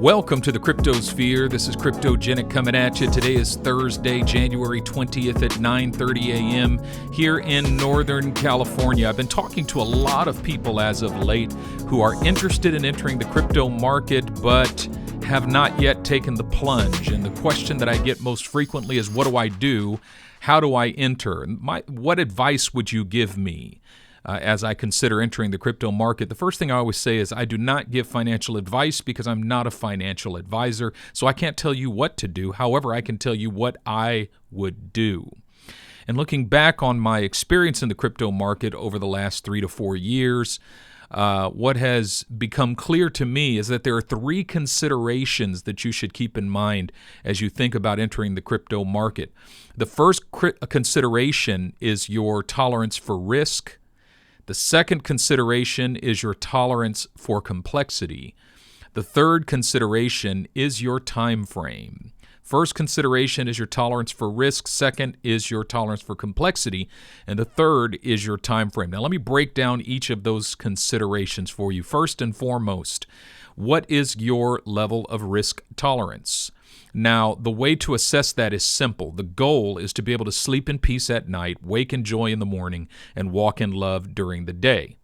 Welcome to the Cryptosphere. This is Cryptogenic coming at you. Today is Thursday, January 20th at 9:30 a.m. here in Northern California. I've been talking to a lot of people as of late who are interested in entering the crypto market but have not yet taken the plunge. And the question that I get most frequently is, what do I do? How do I enter? What advice would you give me? As I consider entering the crypto market? The first thing I always say is I do not give financial advice because I'm not a financial advisor, so I can't tell you what to do. However, I can tell you what I would do. And looking back on my experience in the crypto market over the last 3 to 4 years, what has become clear to me is that there are 3 considerations that you should keep in mind as you think about entering the crypto market. The first consideration is your tolerance for risk. The second consideration is your tolerance for complexity. The third consideration is your time frame. First consideration is your tolerance for risk. Second is your tolerance for complexity. And the third is your time frame. Now, let me break down each of those considerations for you. First and foremost, what is your level of risk tolerance? Now, the way to assess that is simple. The goal is to be able to sleep in peace at night, wake in joy in the morning, and walk in love during the day.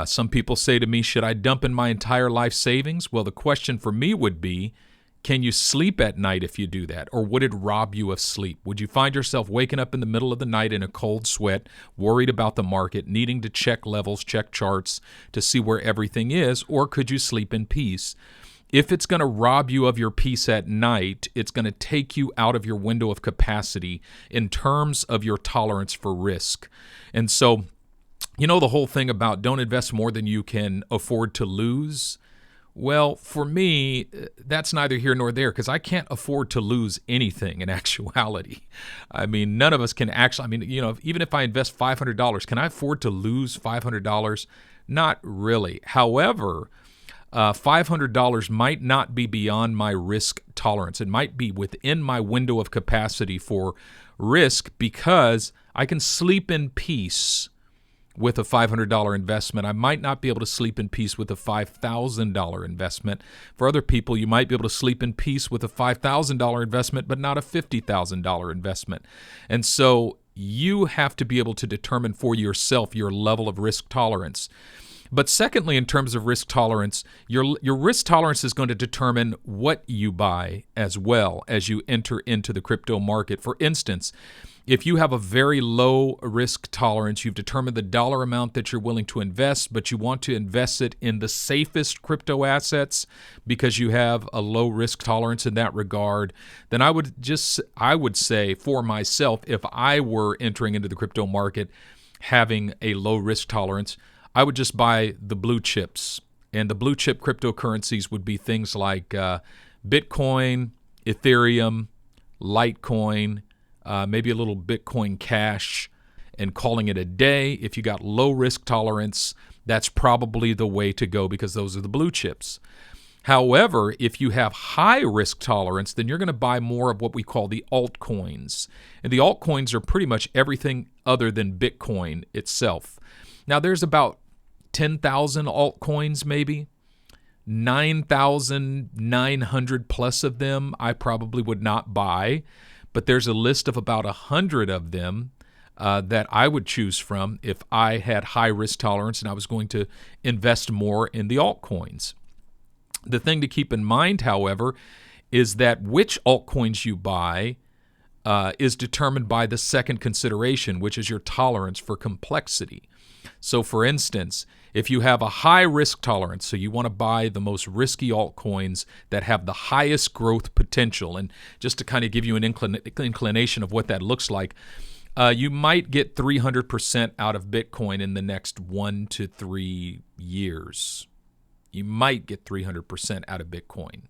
Some people say to me, should I dump in my entire life savings? Well, the question for me would be, can you sleep at night if you do that? Or would it rob you of sleep? Would you find yourself waking up in the middle of the night in a cold sweat, worried about the market, needing to check levels, check charts to see where everything is? Or could you sleep in peace? If it's going to rob you of your peace at night, it's going to take you out of your window of capacity in terms of your tolerance for risk. And so, you know the whole thing about don't invest more than you can afford to lose? Well, for me, that's neither here nor there because I can't afford to lose anything in actuality. I mean, none of us can actually, even if I invest $500, can I afford to lose $500? Not really. However, $500 might not be beyond my risk tolerance. It might be within my window of capacity for risk because I can sleep in peace with a $500 investment. I might not be able to sleep in peace with a $5,000 investment. For other people, you might be able to sleep in peace with a $5,000 investment, but not a $50,000 investment. And so you have to be able to determine for yourself your level of risk tolerance. But secondly, in terms of risk tolerance, your risk tolerance is going to determine what you buy as well as you enter into the crypto market. For instance, if you have a very low risk tolerance, you've determined the dollar amount that you're willing to invest, but you want to invest it in the safest crypto assets because you have a low risk tolerance in that regard, then I would say for myself, if I were entering into the crypto market having a low risk tolerance, I would just buy the blue chips. And the blue chip cryptocurrencies would be things like Bitcoin, Ethereum, Litecoin, maybe a little Bitcoin Cash, and calling it a day. If you got low risk tolerance, that's probably the way to go because those are the blue chips. However, if you have high risk tolerance, then you're going to buy more of what we call the altcoins. And the altcoins are pretty much everything other than Bitcoin itself. Now, there's about 10,000 altcoins, maybe 9,900 plus of them I probably would not buy, but there's a list of about 100 of them that I would choose from if I had high risk tolerance and I was going to invest more in the altcoins. The thing to keep in mind, however, is that which altcoins you buy is determined by the second consideration, which is your tolerance for complexity. So, for instance, if you have a high risk tolerance, so you want to buy the most risky altcoins that have the highest growth potential, and just to kind of give you an inclination of what that looks like, you might get 300% out of Bitcoin in the next 1 to 3 years. You might get 300% out of Bitcoin.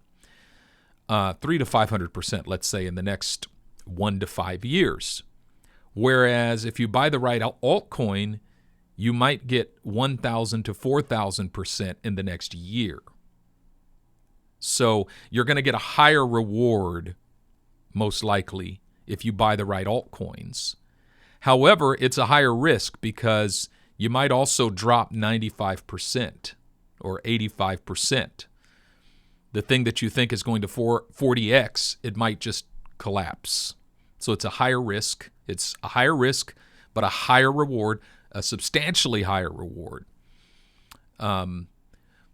3 to 500%, let's say, in the next 1 to 5 years. Whereas if you buy the right altcoin, you might get 1,000 to 4,000% in the next year. So you're going to get a higher reward, most likely, if you buy the right altcoins. However, it's a higher risk because you might also drop 95% or 85%. the thing that you think is going to 40x, it might just collapse. So it's a higher risk. It's a higher risk, but a higher reward, a substantially higher reward.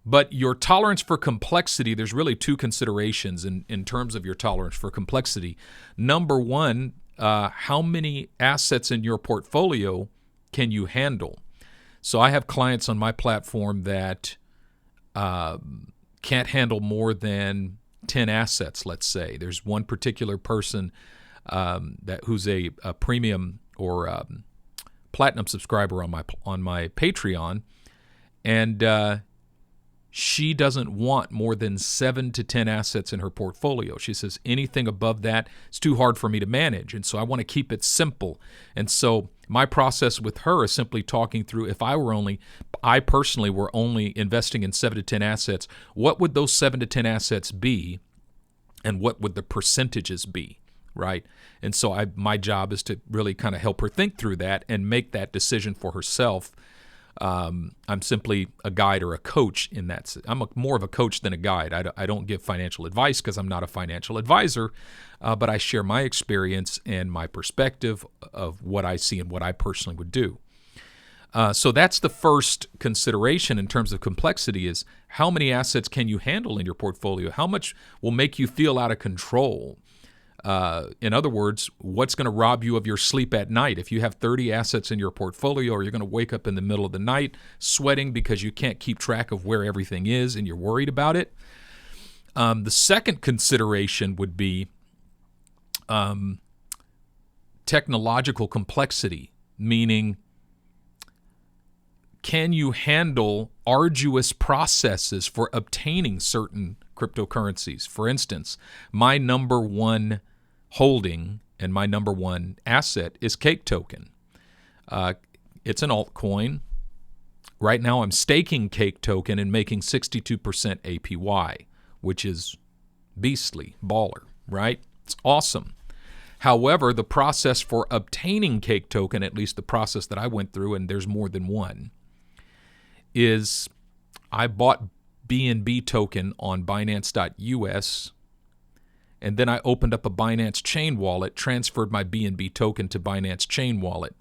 But your tolerance for complexity, there's really two considerations in terms of your tolerance for complexity. Number one, how many assets in your portfolio can you handle? So I have clients on my platform that can't handle more than 10 assets, let's say. There's one particular person who's a premium or platinum subscriber on my Patreon, and she doesn't want more than 7 to 10 assets in her portfolio. She says anything above that is too hard for me to manage, and so I want to keep it simple. And so my process with her is simply talking through, if I personally were only investing in 7 to 10 assets, what would those 7 to 10 assets be, and what would the percentages be, right? And so my job is to really kind of help her think through that and make that decision for herself. I'm simply a guide or a coach in that. I'm more of a coach than a guide. I don't give financial advice because I'm not a financial advisor, but I share my experience and my perspective of what I see and what I personally would do. So that's the first consideration in terms of complexity, is how many assets can you handle in your portfolio? How much will make you feel out of control? In other words, what's going to rob you of your sleep at night? If you have 30 assets in your portfolio, or you're going to wake up in the middle of the night sweating because you can't keep track of where everything is and you're worried about it. The second consideration would be technological complexity, meaning can you handle arduous processes for obtaining certain cryptocurrencies? For instance, my number one holding and my number one asset is Cake Token. It's an altcoin. Right now I'm staking Cake Token and making 62% APY, which is beastly, baller, right? It's awesome. However, the process for obtaining Cake Token, at least the process that I went through, and there's more than one, is I bought BNB token on Binance.us, and then I opened up a Binance Chain wallet, transferred my BNB token to Binance Chain wallet.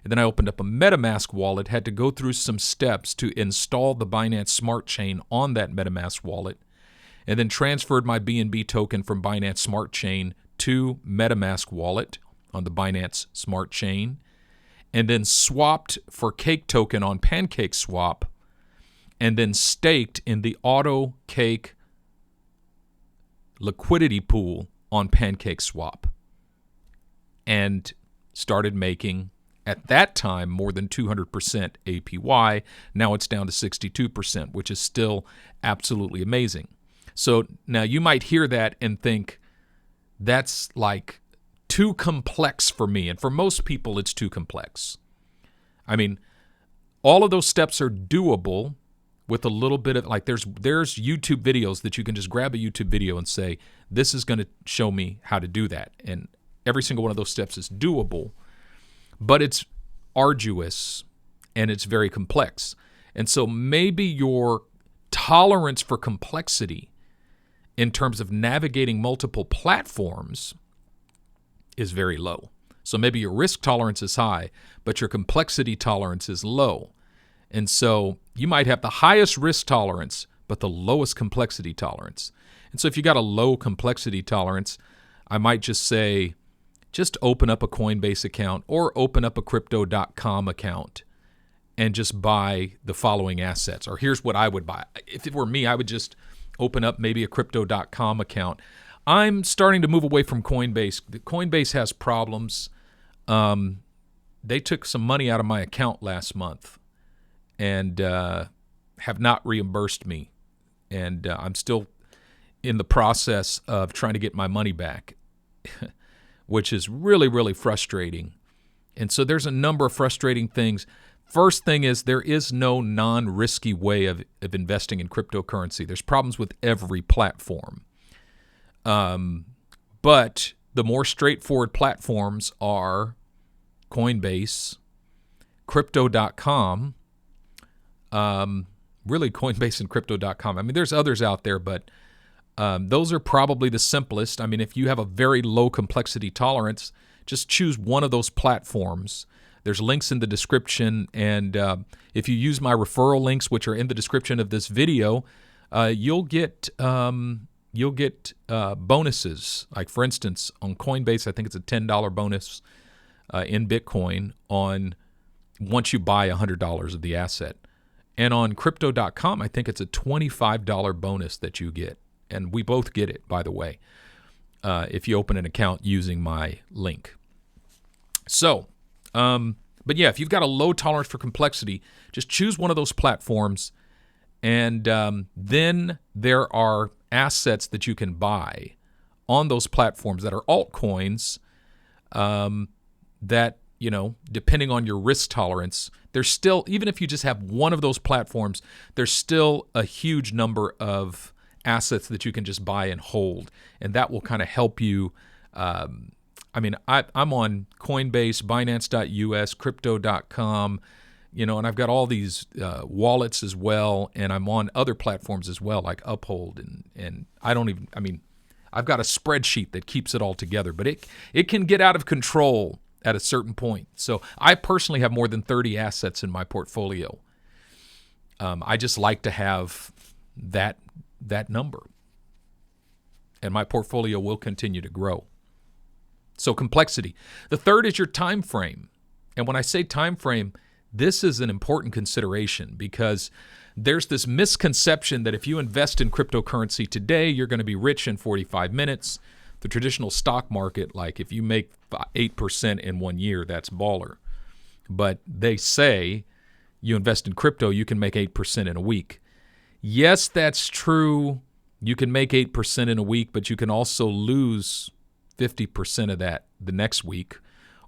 And then I opened up a MetaMask wallet, had to go through some steps to install the Binance Smart Chain on that MetaMask wallet, and then transferred my BNB token from Binance Smart Chain to MetaMask wallet on the Binance Smart Chain, and then swapped for Cake Token on PancakeSwap, and then staked in the Auto Cake liquidity pool on PancakeSwap, and started making, at that time, more than 200% APY. Now it's down to 62%, which is still absolutely amazing. So now you might hear that and think, that's like too complex for me. And for most people, it's too complex. I mean, all of those steps are doable with a little bit of, like, there's YouTube videos that you can just grab a YouTube video and say, this is going to show me how to do that. And every single one of those steps is doable, but it's arduous and it's very complex. And so maybe your tolerance for complexity in terms of navigating multiple platforms is very low. So maybe your risk tolerance is high, but your complexity tolerance is low. And so you might have the highest risk tolerance, but the lowest complexity tolerance. And so if you got a low complexity tolerance, I might just say, just open up a Coinbase account or open up a Crypto.com account and just buy the following assets. Or here's what I would buy. If it were me, I would just open up maybe a Crypto.com account. I'm starting to move away from Coinbase. Coinbase has problems. They took some money out of my account last month and have not reimbursed me. And I'm still in the process of trying to get my money back, which is really, really frustrating. And so there's a number of frustrating things. First thing is, there is no non-risky way of investing in cryptocurrency. There's problems with every platform. But the more straightforward platforms are Coinbase, Crypto.com, really Coinbase and Crypto.com. I mean, there's others out there, but Those are probably the simplest. I mean, if you have a very low complexity tolerance, just choose one of those platforms. There's links in the description, and if you use my referral links, which are in the description of this video, you'll get bonuses. Like, for instance, on Coinbase, I think it's a $10 bonus in Bitcoin on once you buy $100 of the asset. And on Crypto.com, I think it's a $25 bonus that you get. And we both get it, by the way, if you open an account using my link. So, but yeah, if you've got a low tolerance for complexity, just choose one of those platforms. And then there are assets that you can buy on those platforms that are altcoins that, you know, depending on your risk tolerance, there's still, even if you just have one of those platforms, there's still a huge number of assets that you can just buy and hold. And that will kind of help you. I mean, I'm on Coinbase, Binance.us, Crypto.com, you know, and I've got all these wallets as well, and I'm on other platforms as well, like Uphold, and I've got a spreadsheet that keeps it all together, but it can get out of control at a certain point. So I personally have more than 30 assets in my portfolio. I just like to have that number, and my portfolio will continue to grow. So complexity. The third is your time frame. And when I say time frame, this is an important consideration because there's this misconception that if you invest in cryptocurrency today, you're going to be rich in 45 minutes. The traditional stock market, like if you make 8% in 1 year, that's baller. But they say you invest in crypto, you can make 8% in a week. Yes, that's true. You can make 8% in a week, but you can also lose 50% of that the next week,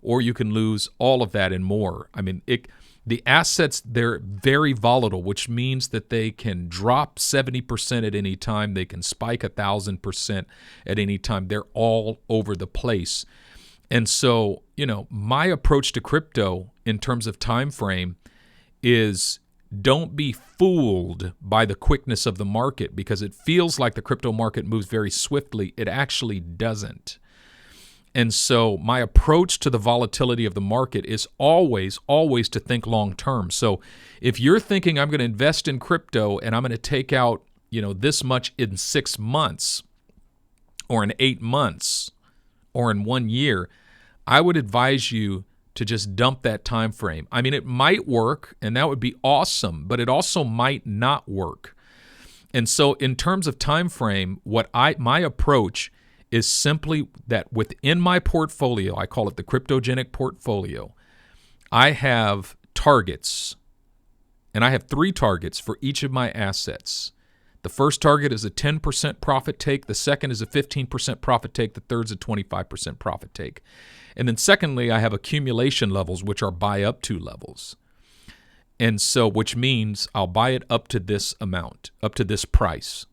or you can lose all of that and more. I mean, the assets, they're very volatile, which means that they can drop 70% at any time. They can spike 1,000% at any time. They're all over the place. And so, you know, my approach to crypto in terms of time frame is don't be fooled by the quickness of the market because it feels like the crypto market moves very swiftly. It actually doesn't. And so my approach to the volatility of the market is always to think long term. So if you're thinking I'm going to invest in crypto and I'm going to take out, you know, this much in 6 months or in 8 months or in 1 year, I would advise you to just dump that time frame. I mean, it might work and that would be awesome, but it also might not work. And so in terms of time frame, my approach is simply that within my portfolio, I call it the cryptogenic portfolio, I have targets, and I have 3 targets for each of my assets. The first target is a 10% profit take, the second is a 15% profit take, the third is a 25% profit take. And then secondly, I have accumulation levels, which are buy up to levels. And so, which means I'll buy it up to this amount, up to this price.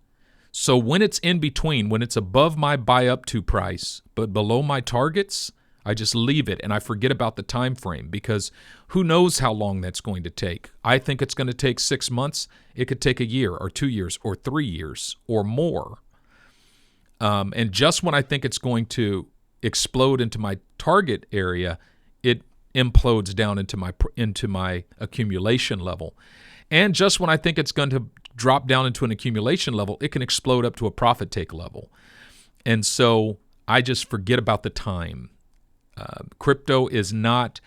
So when it's in between, when it's above my buy up to price, but below my targets, I just leave it and I forget about the time frame because who knows how long that's going to take. I think it's going to take 6 months. It could take a year or 2 years or 3 years or more. And just when I think it's going to explode into my target area, it implodes down into my accumulation level. And just when I think it's going to drop down into an accumulation level, it can explode up to a profit take level. And so I just forget about the time. Crypto is not,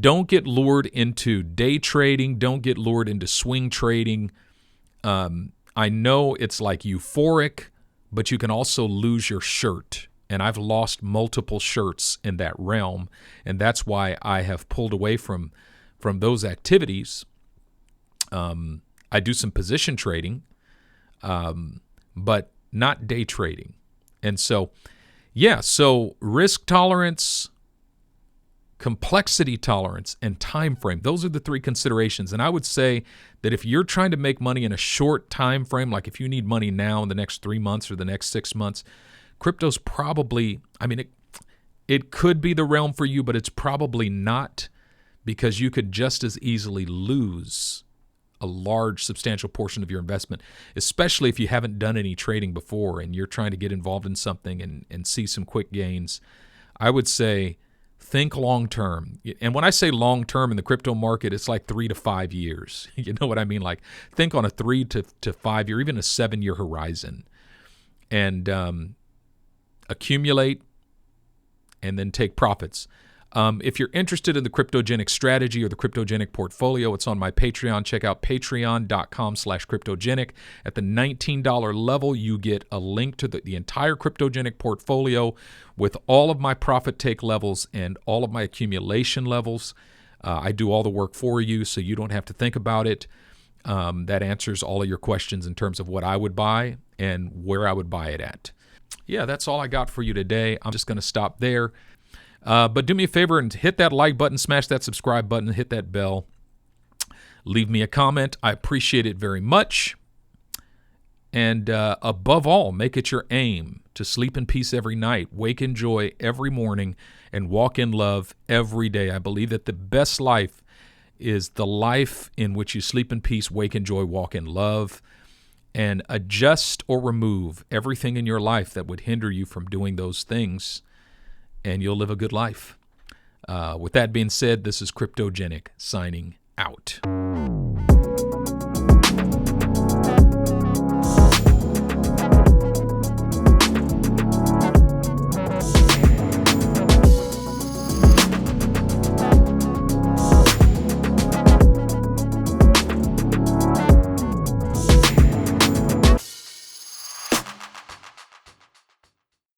don't get lured into day trading. Don't get lured into swing trading. I know it's like euphoric, but you can also lose your shirt. And I've lost multiple shirts in that realm. And that's why I have pulled away from those activities. I do some position trading, but not day trading. And so, so risk tolerance, complexity tolerance, and time frame, those are the 3 considerations. And I would say that if you're trying to make money in a short time frame, like if you need money now in the next 3 months or the next 6 months, crypto's probably, it could be the realm for you, but it's probably not, because you could just as easily lose a a large, substantial portion of your investment, especially if you haven't done any trading before and you're trying to get involved in something and see some quick gains, I would say think long term. And when I say long term in the crypto market, it's like 3 to 5 years. You know what I mean? Like think on a 3 to 5 year, even a 7-year horizon, and accumulate and then take profits. If you're interested in the cryptogenic strategy or the cryptogenic portfolio, it's on my Patreon. Check out patreon.com/cryptogenic. At the $19 level, you get a link to the entire cryptogenic portfolio with all of my profit take levels and all of my accumulation levels. I do all the work for you, so you don't have to think about it. That answers all of your questions in terms of what I would buy and where I would buy it at. Yeah, that's all I got for you today. I'm just going to stop there. But do me a favor and hit that like button, smash that subscribe button, hit that bell. Leave me a comment. I appreciate it very much. And above all, make it your aim to sleep in peace every night, wake in joy every morning, and walk in love every day. I believe that the best life is the life in which you sleep in peace, wake in joy, walk in love, and adjust or remove everything in your life that would hinder you from doing those things, and you'll live a good life. With that being said, this is Cryptogenic signing out.